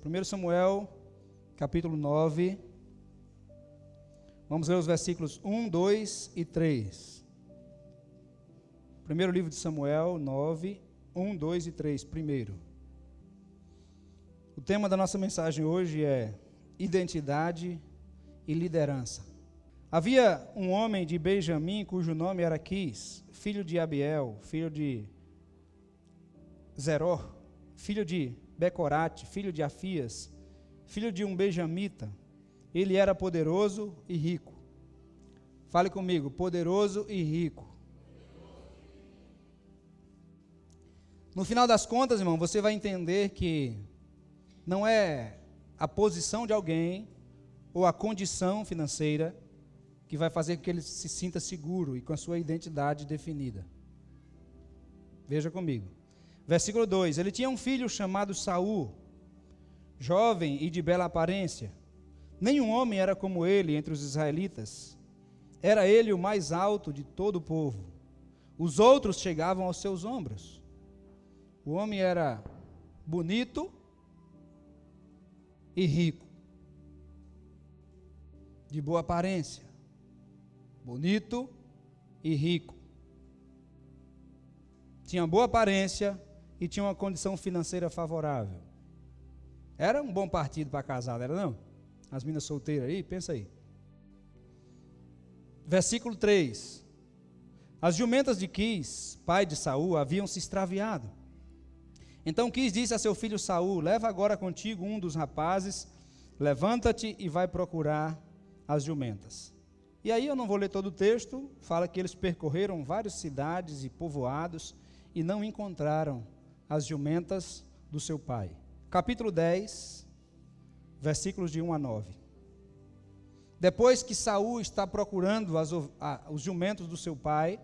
1 Samuel, capítulo 9, vamos ler os versículos 1, 2 e 3. Primeiro livro de Samuel, 9, 1, 2 e 3, primeiro. O tema da nossa mensagem hoje é identidade e liderança. Havia um homem de Benjamim, cujo nome era Quis, filho de Abiel, filho de Zeror, filho de Becorate, filho de Afias, filho de um benjamita. Ele era poderoso e rico. Fale comigo, poderoso e rico. No final das contas, irmão, você vai entender que não é a posição de alguém ou a condição financeira que vai fazer com que ele se sinta seguro e com a sua identidade definida. Veja comigo. Versículo 2, ele tinha um filho chamado Saul, jovem e de bela aparência. Nenhum homem era como ele entre os israelitas. Era ele o mais alto de todo o povo. Os outros chegavam aos seus ombros. O homem era bonito e rico, de boa aparência, bonito e rico. Tinha boa aparência e tinha uma condição financeira favorável. Era um bom partido para casar, não era não? As meninas solteiras aí, pensa aí. Versículo 3. As jumentas de Quis, pai de Saul, haviam se extraviado. Então Quis disse a seu filho Saul: leva agora contigo um dos rapazes, levanta-te e vai procurar as jumentas. E aí eu não vou ler todo o texto, fala que eles percorreram várias cidades e povoados e não encontraram as jumentas do seu pai. Capítulo 10, versículos de 1 a 9. Depois que Saul está procurando os jumentos do seu pai,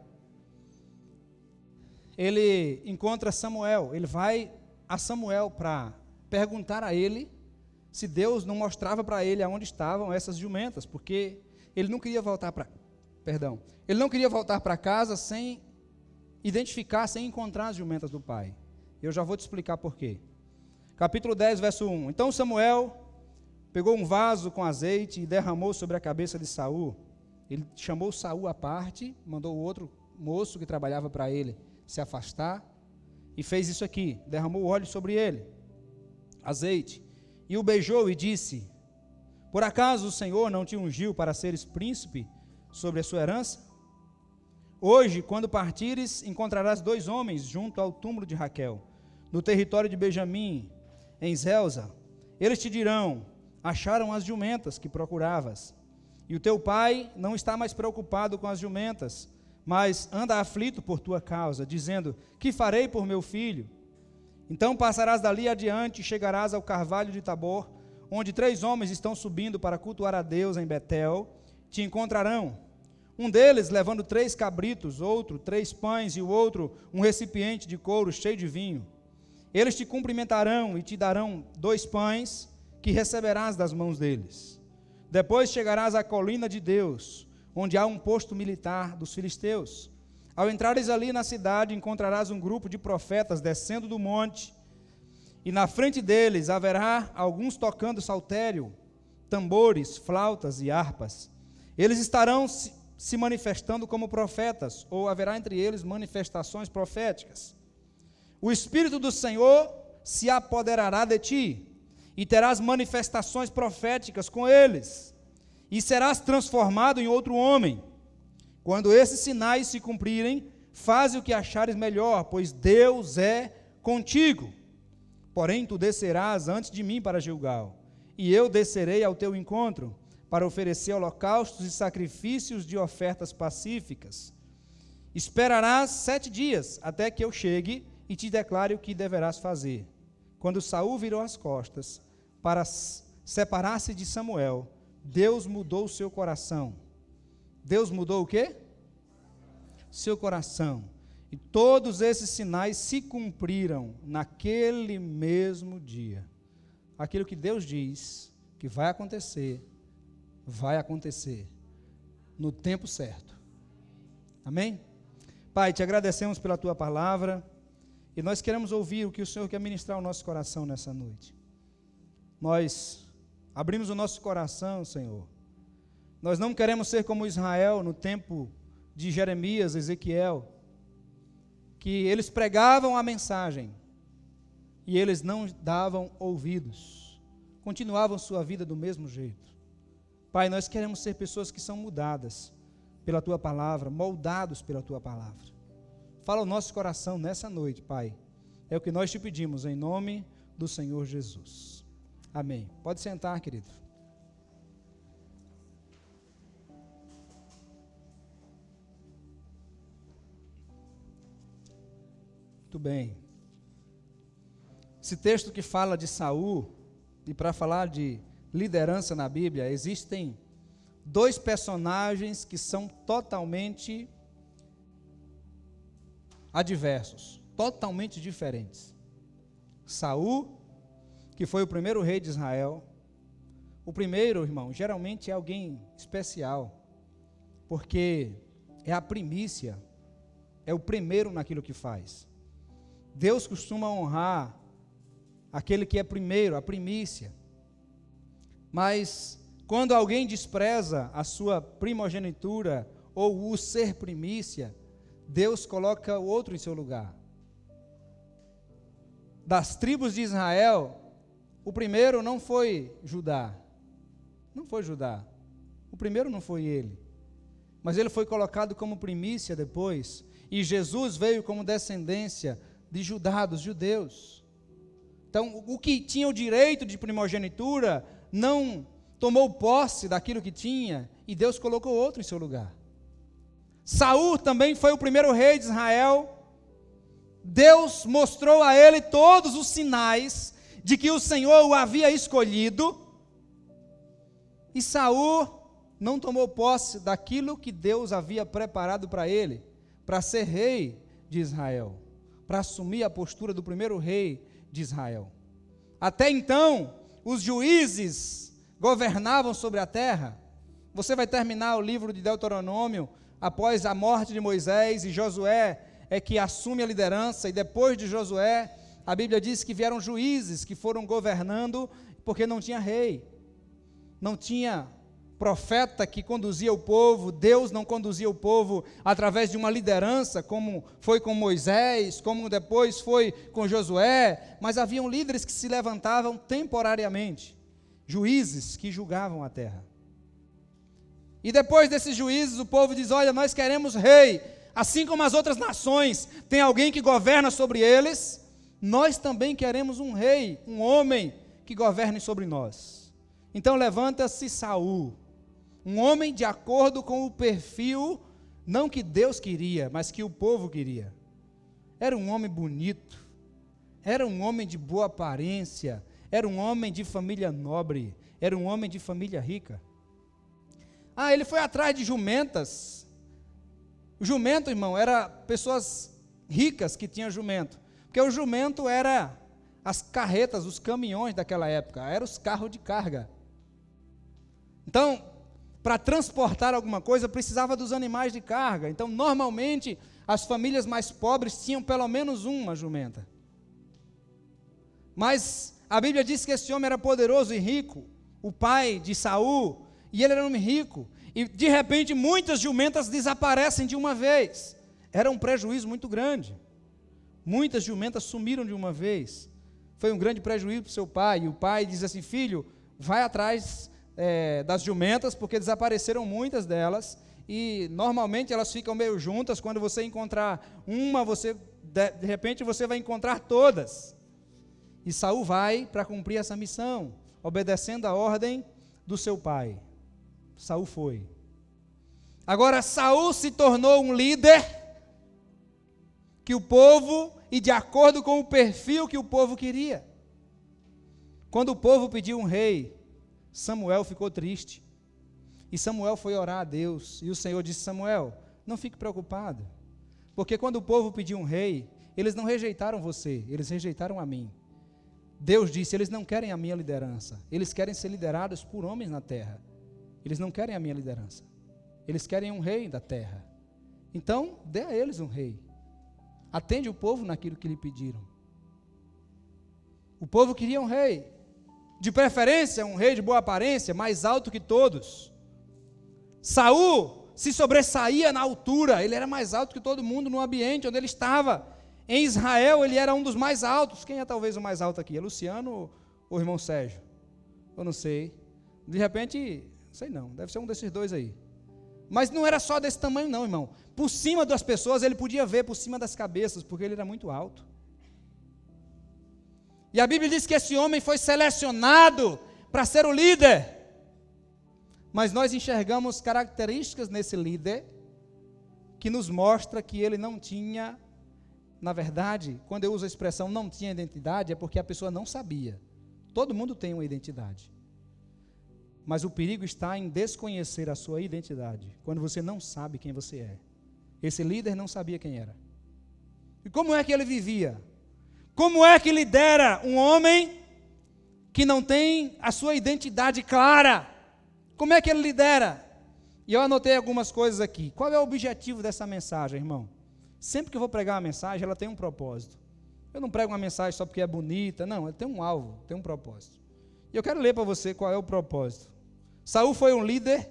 ele encontra Samuel. Ele vai a Samuel para perguntar a ele se Deus não mostrava para ele aonde estavam essas jumentas, porque ele não queria voltar para casa sem identificar, sem encontrar as jumentas do pai. Eu já vou te explicar por quê. Capítulo 10, verso 1. Então Samuel pegou um vaso com azeite e derramou sobre a cabeça de Saul. Ele chamou Saul à parte, mandou o outro moço que trabalhava para ele se afastar e fez isso aqui, derramou óleo sobre ele, azeite, e o beijou e disse: por acaso o Senhor não te ungiu para seres príncipe sobre a sua herança? Hoje, quando partires, encontrarás 2 homens junto ao túmulo de Raquel, no território de Benjamim, em Zelza. Eles te dirão: acharam as jumentas que procuravas. E o teu pai não está mais preocupado com as jumentas, mas anda aflito por tua causa, dizendo: que farei por meu filho? Então passarás dali adiante e chegarás ao carvalho de Tabor, onde 3 homens estão subindo para cultuar a Deus em Betel. Te encontrarão. Um deles levando 3 cabritos, outro 3 pães e o outro um recipiente de couro cheio de vinho. Eles te cumprimentarão e te darão 2 pães que receberás das mãos deles. Depois chegarás à colina de Deus, onde há um posto militar dos filisteus. Ao entrares ali na cidade, encontrarás um grupo de profetas descendo do monte, e na frente deles haverá alguns tocando saltério, tambores, flautas e harpas. Eles estarão se manifestando como profetas, ou haverá entre eles manifestações proféticas. O Espírito do Senhor se apoderará de ti, e terás manifestações proféticas com eles, e serás transformado em outro homem. Quando esses sinais se cumprirem, faze o que achares melhor, pois Deus é contigo. Porém, tu descerás antes de mim para Gilgal, e eu descerei ao teu encontro, para oferecer holocaustos e sacrifícios de ofertas pacíficas. Esperarás 7 dias, até que eu chegue e te declare o que deverás fazer. Quando Saul virou as costas para separar-se de Samuel, Deus mudou o seu coração. Deus mudou o quê? Seu coração. E todos esses sinais se cumpriram naquele mesmo dia. Aquilo que Deus diz que vai acontecer no tempo certo. Amém? Pai, te agradecemos pela tua palavra e nós queremos ouvir o que o Senhor quer ministrar ao nosso coração nessa noite. nós abrimos o nosso coração, Senhor. Nós não queremos ser como Israel no tempo de Jeremias, Ezequiel, que eles pregavam a mensagem e eles não davam ouvidos, continuavam sua vida do mesmo jeito. Pai, nós queremos ser pessoas que são mudadas pela Tua palavra, moldados pela Tua palavra. Fala o nosso coração nessa noite, Pai. É o que nós te pedimos, em nome do Senhor Jesus. Amém. Pode sentar, querido. Muito bem. Esse texto que fala de Saul, e para falar de liderança na Bíblia, existem dois personagens que são totalmente adversos, totalmente diferentes. Saul, que foi o primeiro rei de Israel. O primeiro, irmão, geralmente é alguém especial, porque é a primícia, é o primeiro naquilo que faz. Deus costuma honrar aquele que é primeiro, a primícia. Mas quando alguém despreza a sua primogenitura ou o ser primícia, Deus coloca o outro em seu lugar. Das tribos de Israel, o primeiro não foi Judá. Não foi Judá. O primeiro não foi ele. Mas ele foi colocado como primícia depois. E Jesus veio como descendência de Judá, dos judeus. Então, o que tinha o direito de primogenitura não tomou posse daquilo que tinha, e Deus colocou outro em seu lugar. Saul também foi o primeiro rei de Israel. Deus mostrou a ele todos os sinais de que o Senhor o havia escolhido, e Saul não tomou posse daquilo que Deus havia preparado para ele, para ser rei de Israel, para assumir a postura do primeiro rei de Israel. Até então, os juízes governavam sobre a terra. Você vai terminar o livro de Deuteronômio após a morte de Moisés, e Josué é que assume a liderança, e depois de Josué, a Bíblia diz que vieram juízes que foram governando, porque não tinha rei, não tinha profeta que conduzia o povo. Deus não conduzia o povo através de uma liderança, como foi com Moisés, como depois foi com Josué, mas haviam líderes que se levantavam temporariamente, juízes que julgavam a terra. E depois desses juízes, o povo diz: olha, nós queremos rei, assim como as outras nações tem alguém que governa sobre eles, nós também queremos um rei, um homem que governe sobre nós. Então levanta-se Saul, um homem de acordo com o perfil, não que Deus queria, mas que o povo queria. Era um homem bonito, era um homem de boa aparência, era um homem de família nobre, era um homem de família rica. Ele foi atrás de jumentas. O jumento, irmão, era pessoas ricas que tinham jumento, porque o jumento era as carretas, os caminhões daquela época, eram os carros de carga. Então, para transportar alguma coisa, precisava dos animais de carga. Então, normalmente, as famílias mais pobres tinham pelo menos uma jumenta. Mas a Bíblia diz que esse homem era poderoso e rico, o pai de Saul, e ele era um homem rico. E, de repente, muitas jumentas desaparecem de uma vez. Era um prejuízo muito grande. Muitas jumentas sumiram de uma vez. Foi um grande prejuízo para o seu pai. E o pai diz assim: filho, vai atrás das jumentas, porque desapareceram muitas delas, e normalmente elas ficam meio juntas. Quando você encontrar uma, de repente você vai encontrar todas. E Saul vai para cumprir essa missão, obedecendo a ordem do seu pai. Saul foi. Agora Saul se tornou um líder que o povo, e de acordo com o perfil que o povo queria. Quando o povo pediu um rei, Samuel ficou triste, e Samuel foi orar a Deus, e o Senhor disse: Samuel, não fique preocupado, porque quando o povo pediu um rei, eles não rejeitaram você, eles rejeitaram a mim. Deus disse: eles não querem a minha liderança, eles querem ser liderados por homens na terra, eles não querem a minha liderança, eles querem um rei da terra. Então, dê a eles um rei, atende o povo naquilo que lhe pediram. O povo queria um rei, De preferência, um rei de boa aparência, mais alto que todos. Saul se sobressaía na altura, ele era mais alto que todo mundo no ambiente onde ele estava. Em Israel, ele era um dos mais altos. Quem é talvez o mais alto aqui? É Luciano ou o irmão Sérgio? Eu não sei. De repente, sei não, deve ser um desses dois aí. Mas não era só desse tamanho não, irmão. Por cima das pessoas, ele podia ver por cima das cabeças, porque ele era muito alto. E a Bíblia diz que esse homem foi selecionado para ser o líder. Mas nós enxergamos características nesse líder que nos mostra que ele não tinha, na verdade, quando eu uso a expressão não tinha identidade, é porque a pessoa não sabia. Todo mundo tem uma identidade. Mas o perigo está em desconhecer a sua identidade, quando você não sabe quem você é. Esse líder não sabia quem era. E como é que ele vivia? Como é que lidera um homem que não tem a sua identidade clara? Como é que ele lidera? E eu anotei algumas coisas aqui. Qual é o objetivo dessa mensagem, irmão? Sempre que eu vou pregar uma mensagem, ela tem um propósito. Eu não prego uma mensagem só porque é bonita, não, ela tem um alvo, tem um propósito. E eu quero ler para você qual é o propósito. Saul foi um líder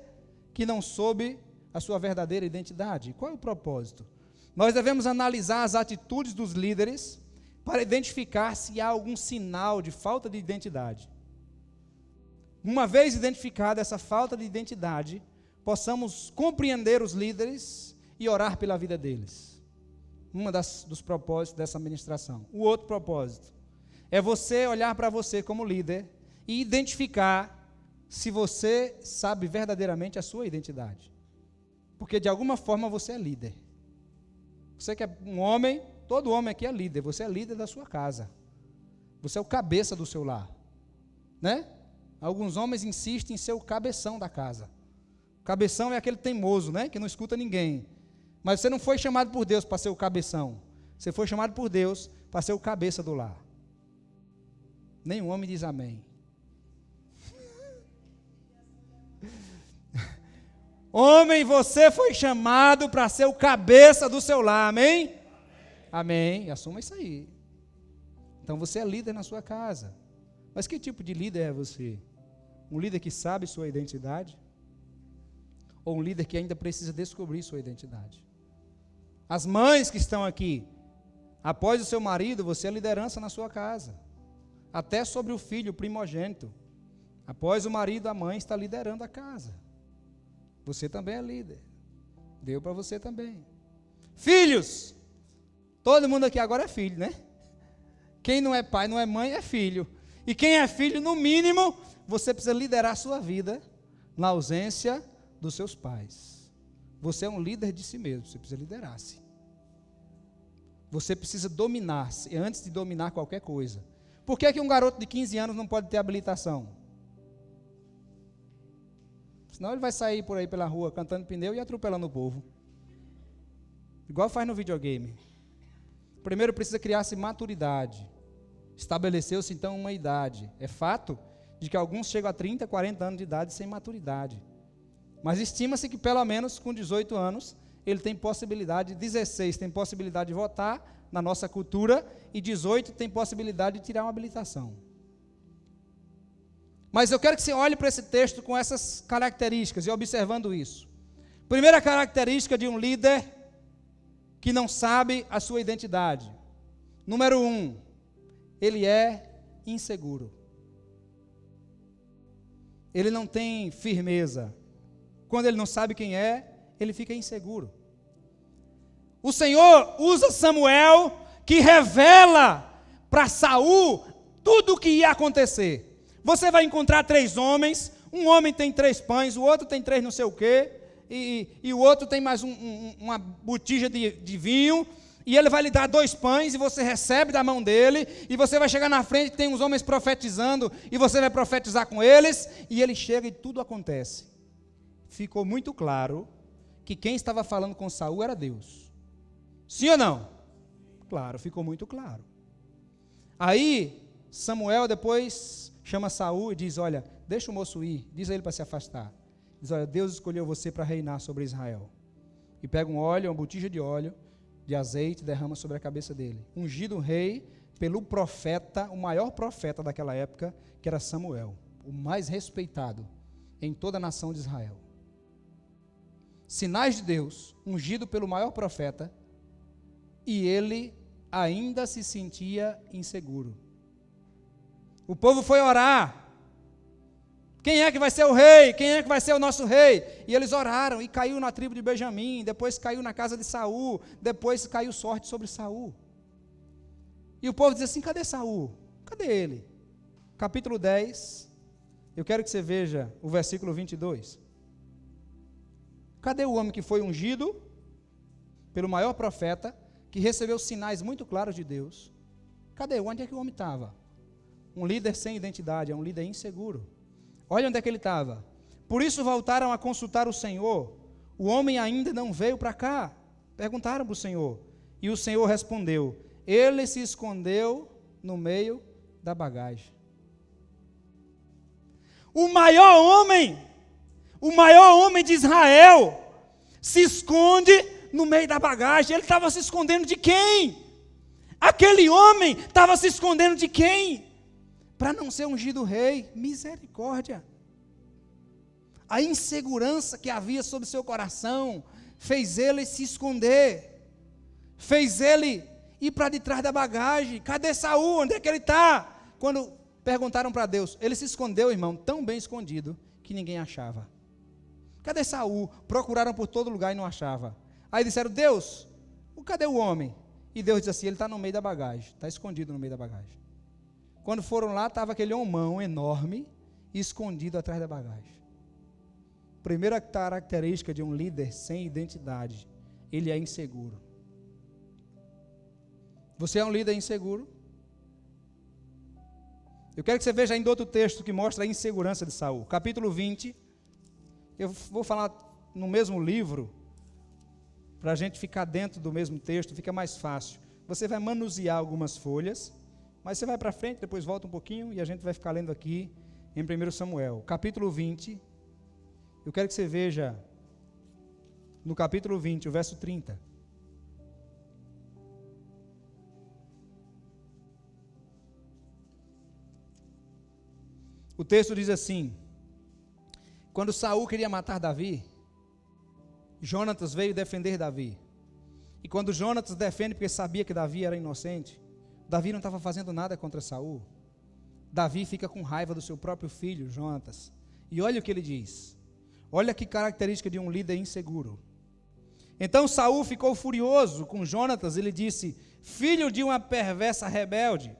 que não soube a sua verdadeira identidade. Qual é o propósito? Nós devemos analisar as atitudes dos líderes para identificar se há algum sinal de falta de identidade. Uma vez identificada essa falta de identidade, possamos compreender os líderes e orar pela vida deles. Dos propósitos dessa ministração. O outro propósito é você olhar para você como líder e identificar se você sabe verdadeiramente a sua identidade. Porque de alguma forma você é líder. Você que é um homem, todo homem aqui é líder, você é líder da sua casa. Você é o cabeça do seu lar. Né? Alguns homens insistem em ser o cabeção da casa. O cabeção é aquele teimoso, né? Que não escuta ninguém. Mas você não foi chamado por Deus para ser o cabeção. Você foi chamado por Deus para ser o cabeça do lar. Nenhum homem diz amém. Homem, você foi chamado para ser o cabeça do seu lar, amém? Amém. Assuma isso aí. Então você é líder na sua casa. Mas que tipo de líder é você? Um líder que sabe sua identidade? Ou um líder que ainda precisa descobrir sua identidade? As mães que estão aqui, após o seu marido, você é liderança na sua casa. Até sobre o filho primogênito. Após o marido, a mãe está liderando a casa. Você também é líder. Deu para você também. Filhos! Todo mundo aqui agora é filho, né? Quem não é pai, não é mãe, é filho. E quem é filho, no mínimo, você precisa liderar a sua vida na ausência dos seus pais. Você é um líder de si mesmo, você precisa liderar-se. Você precisa dominar-se antes de dominar qualquer coisa. Por que um garoto de 15 anos não pode ter habilitação? Senão ele vai sair por aí pela rua cantando pneu e atropelando o povo. Igual faz no videogame. Primeiro precisa criar-se maturidade. Estabeleceu-se então uma idade. É fato de que alguns chegam a 30, 40 anos de idade sem maturidade. Mas estima-se que pelo menos com 18 anos ele tem possibilidade, 16 tem possibilidade de votar na nossa cultura e 18 tem possibilidade de tirar uma habilitação. Mas eu quero que você olhe para esse texto com essas características e observando isso. Primeira característica de um líder que não sabe a sua identidade. Número 1, ele é inseguro. Ele não tem firmeza. Quando ele não sabe quem é, ele fica inseguro. O Senhor usa Samuel, que revela para Saul tudo o que ia acontecer. Você vai encontrar 3 homens, um homem tem 3 pães, o outro tem 3 não sei o quê, e o outro tem mais uma botija de vinho, e ele vai lhe dar 2 pães, e você recebe da mão dele, e você vai chegar na frente, tem uns homens profetizando, e você vai profetizar com eles, e ele chega e tudo acontece. Ficou muito claro que quem estava falando com Saul era Deus. Sim ou não? Claro, ficou muito claro. Aí, Samuel depois chama Saul e diz, olha, deixa o moço ir, diz a ele para se afastar. Diz, olha, Deus escolheu você para reinar sobre Israel. E pega um óleo, uma botija de óleo, de azeite, derrama sobre a cabeça dele. Ungido um rei, pelo profeta, o maior profeta daquela época, que era Samuel, o mais respeitado em toda a nação de Israel. Sinais de Deus, ungido pelo maior profeta, e ele ainda se sentia inseguro. O povo foi orar. Quem é que vai ser o rei? Quem é que vai ser o nosso rei? E eles oraram, e caiu na tribo de Benjamim, depois caiu na casa de Saul, depois caiu sorte sobre Saul. E o povo diz assim, cadê Saul? Cadê ele? Capítulo 10, eu quero que você veja o versículo 22. Cadê o homem que foi ungido pelo maior profeta, que recebeu sinais muito claros de Deus? Cadê? Onde é que o homem estava? Um líder sem identidade, é um líder inseguro. Olha onde é que ele estava. Por isso voltaram a consultar o Senhor. O homem ainda não veio para cá. Perguntaram para o Senhor. E o Senhor respondeu, ele se escondeu no meio da bagagem. O maior homem de Israel, se esconde no meio da bagagem. Ele estava se escondendo de quem? Aquele homem estava se escondendo de quem? Para não ser ungido rei. Misericórdia. A insegurança que havia sobre seu coração fez ele se esconder, fez ele ir para detrás da bagagem. Cadê Saul? Onde é que ele está? Quando perguntaram para Deus, ele se escondeu, irmão, tão bem escondido que ninguém achava. Cadê Saul? Procuraram por todo lugar e não achava. Aí disseram, Deus, cadê o homem? E Deus disse assim, ele está no meio da bagagem, está escondido no meio da bagagem. Quando foram lá, estava aquele homão enorme, escondido atrás da bagagem. Primeira característica de um líder sem identidade, ele é inseguro. Você é um líder inseguro? Eu quero que você veja ainda outro texto que mostra a insegurança de Saul. Capítulo 20, eu vou falar no mesmo livro, para a gente ficar dentro do mesmo texto, fica mais fácil. Você vai manusear algumas folhas, mas você vai para frente, depois volta um pouquinho, e a gente vai ficar lendo aqui em 1 Samuel. Capítulo 20, eu quero que você veja, no capítulo 20, o verso 30. O texto diz assim, quando Saul queria matar Davi, Jonatas veio defender Davi. E quando Jonatas defende porque sabia que Davi era inocente, Davi não estava fazendo nada contra Saul. Davi fica com raiva do seu próprio filho, Jonatas. E olha o que ele diz. Olha que característica de um líder inseguro. Então Saul ficou furioso com Jonatas, ele disse, filho de uma perversa rebelde.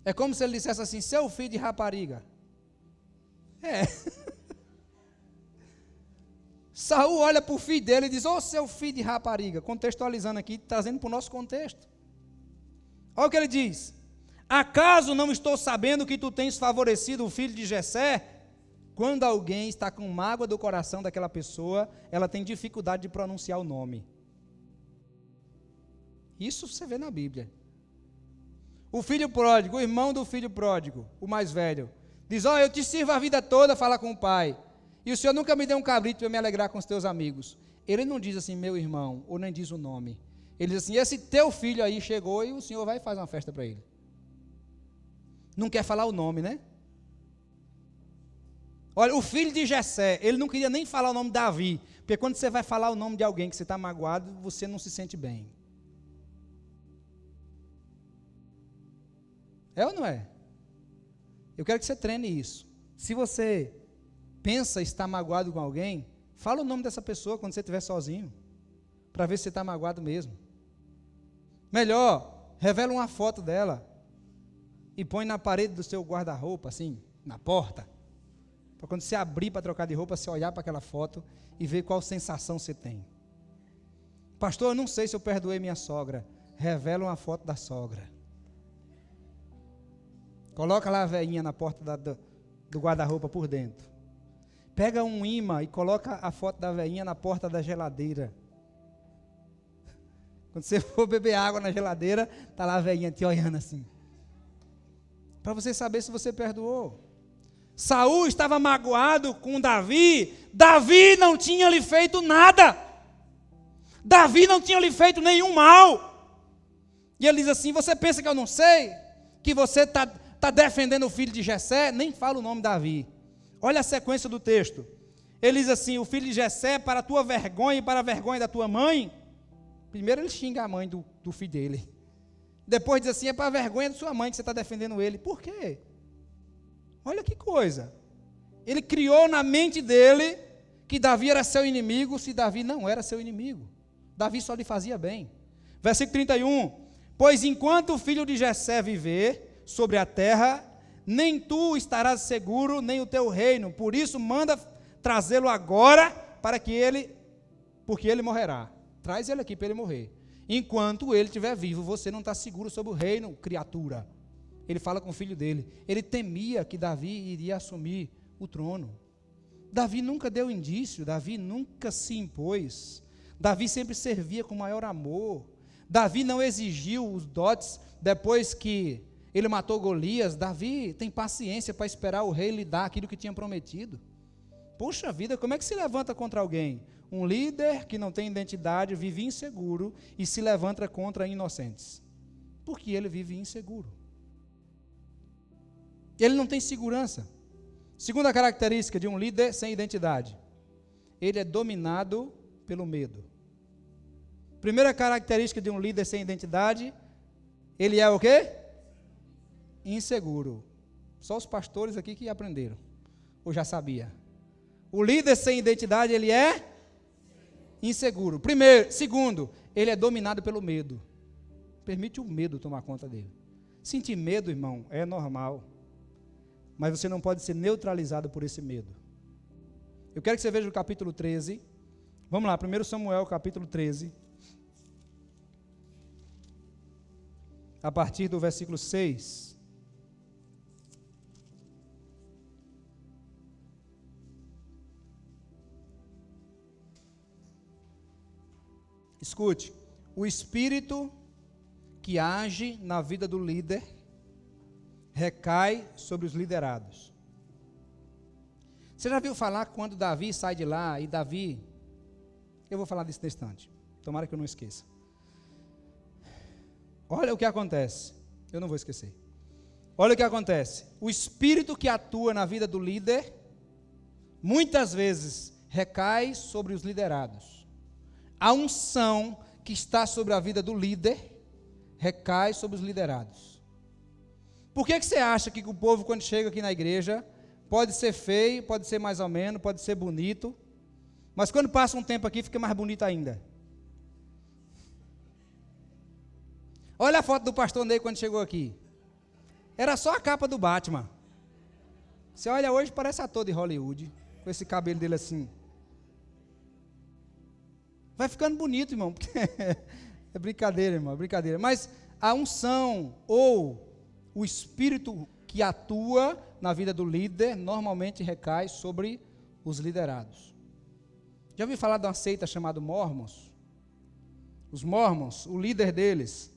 É como se ele dissesse assim, seu filho de rapariga. Saul olha para o filho dele e diz, seu filho de rapariga, contextualizando aqui, trazendo para o nosso contexto. Olha o que ele diz, acaso não estou sabendo que tu tens favorecido o filho de Jessé? Quando alguém está com mágoa do coração daquela pessoa, ela tem dificuldade de pronunciar o nome. Isso você vê na Bíblia. O filho pródigo, o irmão do filho pródigo, o mais velho, diz, eu te sirvo a vida toda a falar com o pai, e o senhor nunca me deu um cabrito para me alegrar com os teus amigos. Ele não diz assim, meu irmão, ou nem diz o nome. Ele diz assim, esse teu filho aí chegou e o senhor vai fazer uma festa para ele. Não quer falar o nome, né? Olha, o filho de Jessé, ele não queria nem falar o nome de Davi, porque quando você vai falar o nome de alguém que você está magoado, você não se sente bem. É ou não é? Eu quero que você treine isso. Se você pensa estar magoado com alguém, fala o nome dessa pessoa quando você estiver sozinho, para ver se você está magoado mesmo. Melhor, revela uma foto dela e põe na parede do seu guarda-roupa, assim, na porta, para quando você abrir para trocar de roupa, você olhar para aquela foto e ver qual sensação você tem. Pastor, eu não sei se eu perdoei minha sogra. Revela uma foto da sogra. Coloca lá a veinha na porta do guarda-roupa por dentro. Pega um imã e coloca a foto da veinha na porta da geladeira. Quando você for beber água na geladeira, está lá a veinha te olhando assim. Para você saber se você perdoou. Saul estava magoado com Davi. Davi não tinha lhe feito nada. Davi não tinha lhe feito nenhum mal. E ele diz assim: você pensa que eu não sei? Que você está defendendo o filho de Jessé? Nem fala o nome Davi. Olha a sequência do texto. Ele diz assim: o filho de Jessé, para a tua vergonha e para a vergonha da tua mãe. Primeiro ele xinga a mãe do filho dele. Depois diz assim: é para a vergonha da sua mãe que você está defendendo ele. Por quê? Olha que coisa. Ele criou na mente dele que Davi era seu inimigo, se Davi não era seu inimigo. Davi só lhe fazia bem. Versículo 31. Pois enquanto o filho de Jessé viver sobre a terra, nem tu estarás seguro, nem o teu reino. Por isso manda trazê-lo agora, porque ele morrerá. Traz ele aqui para ele morrer. Enquanto ele estiver vivo, você não está seguro sobre o reino, criatura. Ele fala com o filho dele. Ele temia que Davi iria assumir o trono. Davi nunca deu indício, Davi nunca se impôs. Davi sempre servia com maior amor. Davi não exigiu os dotes depois que ele matou Golias. Davi tem paciência para esperar o rei lhe dar aquilo que tinha prometido. Poxa vida, como é que se levanta contra alguém? Um líder que não tem identidade, vive inseguro e se levanta contra inocentes. Porque ele vive inseguro. Ele não tem segurança. Segunda característica de um líder sem identidade: ele é dominado pelo medo. Primeira característica de um líder sem identidade: ele é o quê? Inseguro. Só os pastores aqui que aprenderam, ou já sabia. O líder sem identidade, ele é inseguro. Segundo, ele é dominado pelo medo. Permite o medo tomar conta dele. Sentir medo, irmão, é normal. Mas você não pode ser neutralizado por esse medo. Eu quero que você veja o capítulo 13. Vamos lá, 1 Samuel, capítulo 13. A partir do versículo 6. Escute, o espírito que age na vida do líder recai sobre os liderados. Você já viu falar quando Davi sai de lá e Davi... Eu vou falar disso nesse instante, tomara que eu não esqueça. Olha o que acontece, eu não vou esquecer. Olha o que acontece, o espírito que atua na vida do líder, muitas vezes recai sobre os liderados. A unção que está sobre a vida do líder recai sobre os liderados. Por que você acha que o povo, quando chega aqui na igreja, pode ser feio, pode ser mais ou menos, pode ser bonito, mas quando passa um tempo aqui, fica mais bonito ainda? Olha a foto do pastor Ney quando chegou aqui. Era só a capa do Batman. Você olha hoje, parece ator de Hollywood, com esse cabelo dele assim. Vai ficando bonito, irmão, porque é brincadeira, irmão, é brincadeira. Mas a unção ou o espírito que atua na vida do líder normalmente recai sobre os liderados. Já ouviu falar de uma seita chamada Mormons? Os Mormons, o líder deles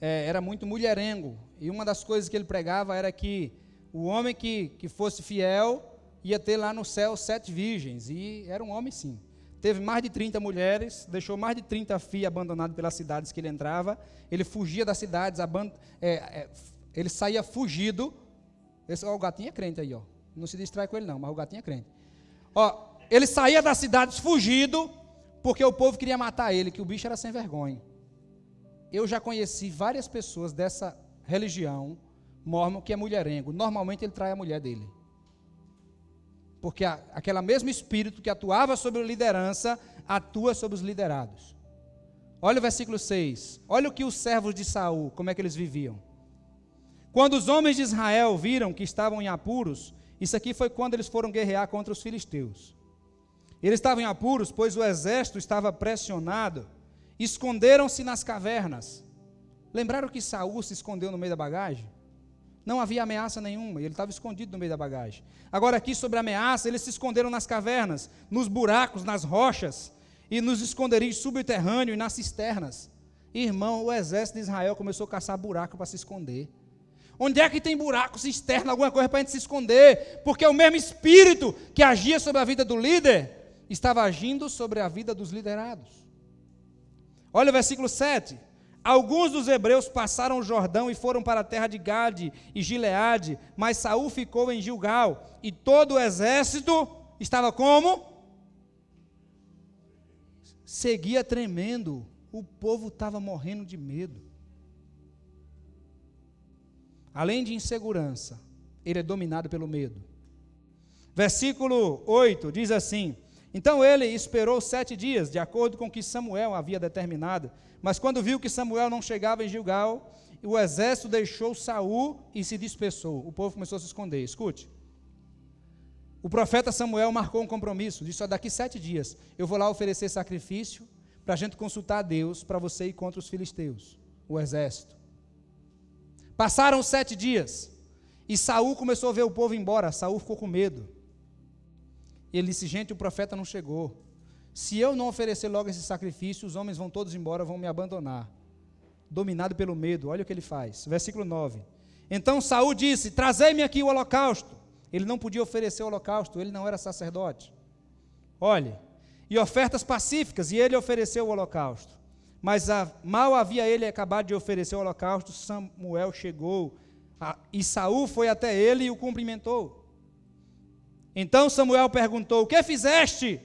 era muito mulherengo, e uma das coisas que ele pregava era que o homem que fosse fiel ia ter lá no céu 7 virgens, e era um homem sim. Teve mais de 30 mulheres, deixou mais de 30 filhos abandonados pelas cidades que ele entrava. Ele fugia das cidades, ele saía fugido. O gatinho é crente aí, ó. Não se distrai com ele não, mas o gatinho é crente. Ele saía das cidades fugido, porque o povo queria matar ele, que o bicho era sem vergonha. Eu já conheci várias pessoas dessa religião mormon que é mulherengo. Normalmente ele trai a mulher dele. Porque aquele mesmo espírito que atuava sobre a liderança, atua sobre os liderados. Olha o versículo 6. Olha o que os servos de Saul, como é que eles viviam. Quando os homens de Israel viram que estavam em apuros, isso aqui foi quando eles foram guerrear contra os filisteus. Eles estavam em apuros, pois o exército estava pressionado, esconderam-se nas cavernas. Lembraram que Saul se escondeu no meio da bagagem? Não havia ameaça nenhuma, e ele estava escondido no meio da bagagem. Agora aqui sobre a ameaça, eles se esconderam nas cavernas, nos buracos, nas rochas, e nos esconderijos subterrâneos e nas cisternas. Irmão, o exército de Israel começou a caçar buraco para se esconder. Onde é que tem buraco, cisterna, alguma coisa para a gente se esconder? Porque o mesmo espírito que agia sobre a vida do líder estava agindo sobre a vida dos liderados. Olha o versículo 7. Alguns dos hebreus passaram o Jordão e foram para a terra de Gade e Gileade, mas Saul ficou em Gilgal, e todo o exército estava como? Seguia tremendo. O povo estava morrendo de medo. Além de insegurança, ele é dominado pelo medo. Versículo 8 diz assim: então ele esperou 7 dias, de acordo com o que Samuel havia determinado, mas quando viu que Samuel não chegava em Gilgal, o exército deixou Saul e se dispersou. O povo começou a se esconder. Escute. O profeta Samuel marcou um compromisso, disse: daqui 7 dias eu vou lá oferecer sacrifício para a gente consultar a Deus, para você ir contra os filisteus, o exército. Passaram 7 dias, e Saul começou a ver o povo embora. Saul ficou com medo. Ele disse: gente, o profeta não chegou. Se eu não oferecer logo esse sacrifício, os homens vão todos embora, vão me abandonar. Dominado pelo medo, olha o que ele faz. Versículo 9. Então Saul disse: trazei-me aqui o holocausto. Ele não podia oferecer o holocausto, ele não era sacerdote. Olhe, e ofertas pacíficas, e ele ofereceu o holocausto. Mas mal havia ele acabado de oferecer o holocausto, Samuel chegou, e Saul foi até ele e o cumprimentou. Então Samuel perguntou: o que fizeste?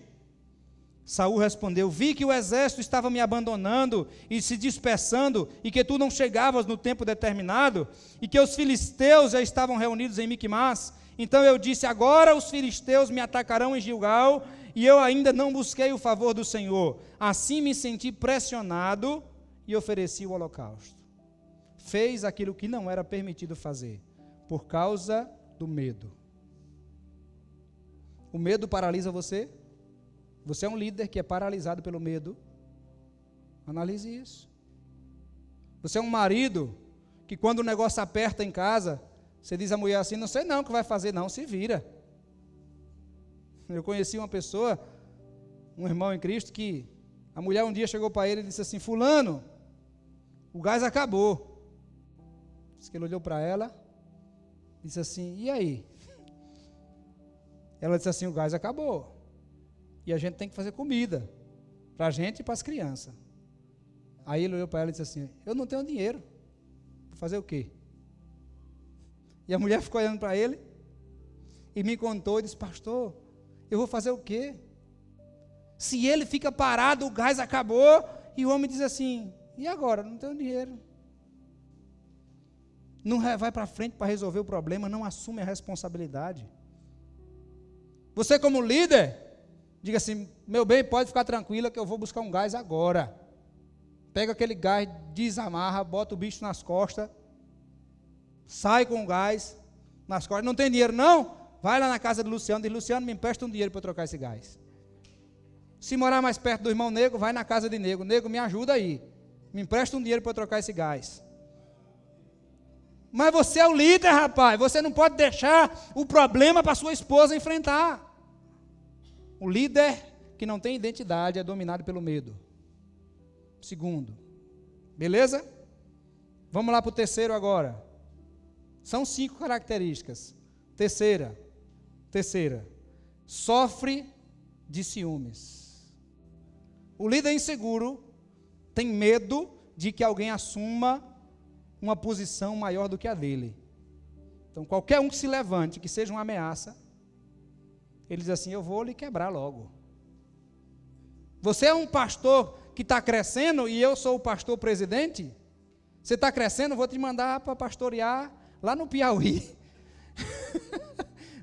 Saul respondeu: vi que o exército estava me abandonando e se dispersando, e que tu não chegavas no tempo determinado, e que os filisteus já estavam reunidos em Miquimás. Então eu disse: agora os filisteus me atacarão em Gilgal, e eu ainda não busquei o favor do Senhor. Assim me senti pressionado e ofereci o holocausto. Fez aquilo que não era permitido fazer, por causa do medo. O medo paralisa você? Você é um líder que é paralisado pelo medo? Analise isso. Você é um marido que, quando o negócio aperta em casa, você diz à mulher assim: não sei não o que vai fazer, não, se vira. Eu conheci uma pessoa, um irmão em Cristo, que a mulher um dia chegou para ele e disse assim: fulano, o gás acabou. Diz que ele olhou para ela, disse assim: e aí? Ela disse assim: o gás acabou, e a gente tem que fazer comida, para a gente e para as crianças. Aí ele olhou para ela e disse assim: eu não tenho dinheiro, vou fazer o quê? E a mulher ficou olhando para ele, e me contou, e disse: pastor, eu vou fazer o quê? Se ele fica parado, o gás acabou, e o homem diz assim: e agora? Não tenho dinheiro. Não vai para frente para resolver o problema, não assume a responsabilidade. Você, como líder, diga assim: meu bem, pode ficar tranquila que eu vou buscar um gás agora. Pega aquele gás, desamarra, bota o bicho nas costas, sai com o gás nas costas. Não tem dinheiro não? Vai lá na casa de Luciano, diz: Luciano, me empresta um dinheiro para eu trocar esse gás. Se morar mais perto do irmão Nego, vai na casa de Nego: Nego, me ajuda aí, me empresta um dinheiro para eu trocar esse gás. Mas você é o líder, rapaz, você não pode deixar o problema para sua esposa enfrentar. O líder que não tem identidade é dominado pelo medo. Segundo, beleza? Vamos lá para o terceiro agora. São 5 características. Terceira, sofre de ciúmes. O líder inseguro tem medo de que alguém assuma uma posição maior do que a dele. Então, qualquer um que se levante, que seja uma ameaça, ele diz assim: eu vou lhe quebrar logo. Você é um pastor que está crescendo e eu sou o pastor presidente? Você está crescendo, eu vou te mandar para pastorear lá no Piauí.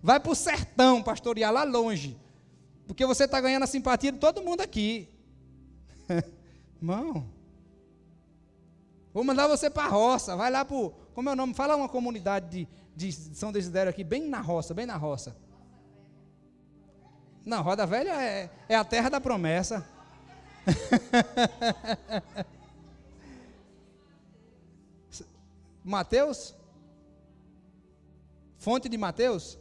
Vai para o sertão pastorear lá longe, porque você está ganhando a simpatia de todo mundo aqui. Irmão, vou mandar você para a roça, vai lá para o, como é o nome? Fala uma comunidade de São Desidério aqui, bem na roça, bem na roça. Não, Roda Velha é a terra da promessa. Mateus? Fonte de Mateus?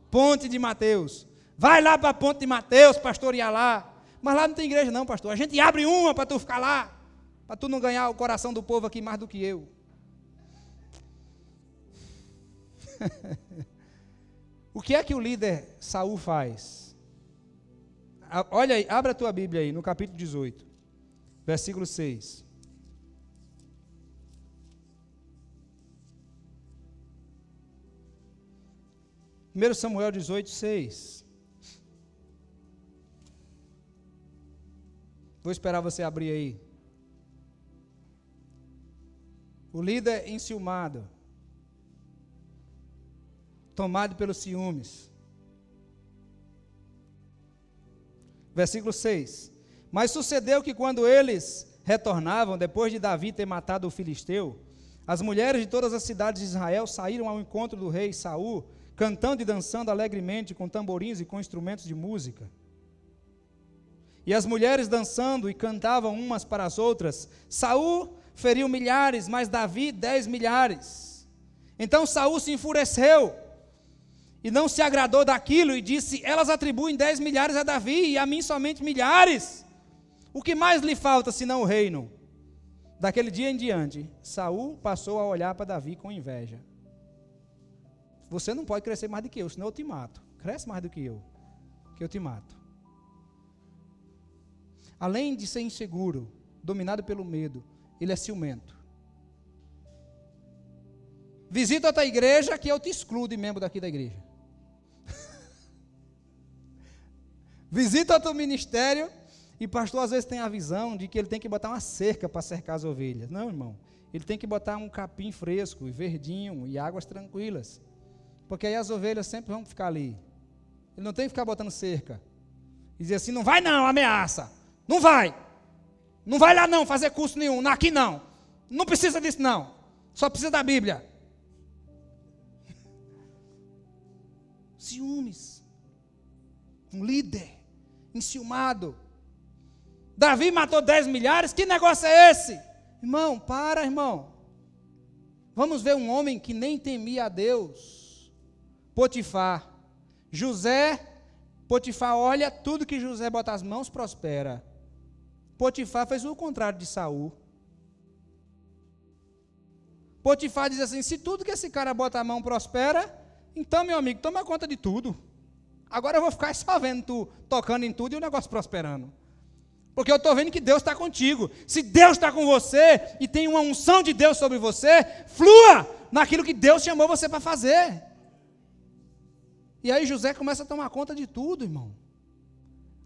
Ponte de Mateus. Vai lá para a Ponte de Mateus, pastorear lá. Mas lá não tem igreja não, pastor. A gente abre uma para tu ficar lá, para tu não ganhar o coração do povo aqui mais do que eu. O que é que o líder Saul faz? Olha aí, abre a tua Bíblia aí, no capítulo 18, versículo 6. 1 Samuel 18, 6. Vou esperar você abrir aí. O líder enciumado, tomado pelos ciúmes. Versículo 6. Mas sucedeu que quando eles retornavam, depois de Davi ter matado o filisteu, as mulheres de todas as cidades de Israel saíram ao encontro do rei Saul, cantando e dançando alegremente com tamborins e com instrumentos de música. E as mulheres dançando e cantavam umas para as outras. Saul feriu milhares, mas Davi 10 milhares. Então Saul se enfureceu e não se agradou daquilo e disse: elas atribuem 10 milhares a Davi e a mim somente milhares. O que mais lhe falta senão o reino? Daquele dia em diante, Saul passou a olhar para Davi com inveja. Você não pode crescer mais do que eu, senão eu te mato. Cresce mais do que eu te mato. Além de ser inseguro, dominado pelo medo, ele é ciumento. Visita outra igreja que eu te excluo de membro daqui da igreja. Visita outro ministério e pastor às vezes tem a visão de que ele tem que botar uma cerca para cercar as ovelhas. Não, irmão. Ele tem que botar um capim fresco e verdinho e águas tranquilas. Porque aí as ovelhas sempre vão ficar ali. Ele não tem que ficar botando cerca. E dizer assim: não vai não, ameaça. Não vai. Não vai lá não fazer curso nenhum. Aqui não. Não precisa disso não. Só precisa da Bíblia. Ciúmes. Um líder enciumado. Davi matou 10 milhares. Que negócio é esse? Irmão, para, irmão. Vamos ver um homem que nem temia a Deus. Potifar. Potifar olha, tudo que José bota as mãos prospera. Potifar fez o contrário de Saul. Potifar diz assim: se tudo que esse cara bota a mão prospera, então, meu amigo, toma conta de tudo. Agora eu vou ficar só vendo tu tocando em tudo e o negócio prosperando. Porque eu estou vendo que Deus está contigo. Se Deus está com você e tem uma unção de Deus sobre você, flua naquilo que Deus chamou você para fazer. E aí José começa a tomar conta de tudo, irmão.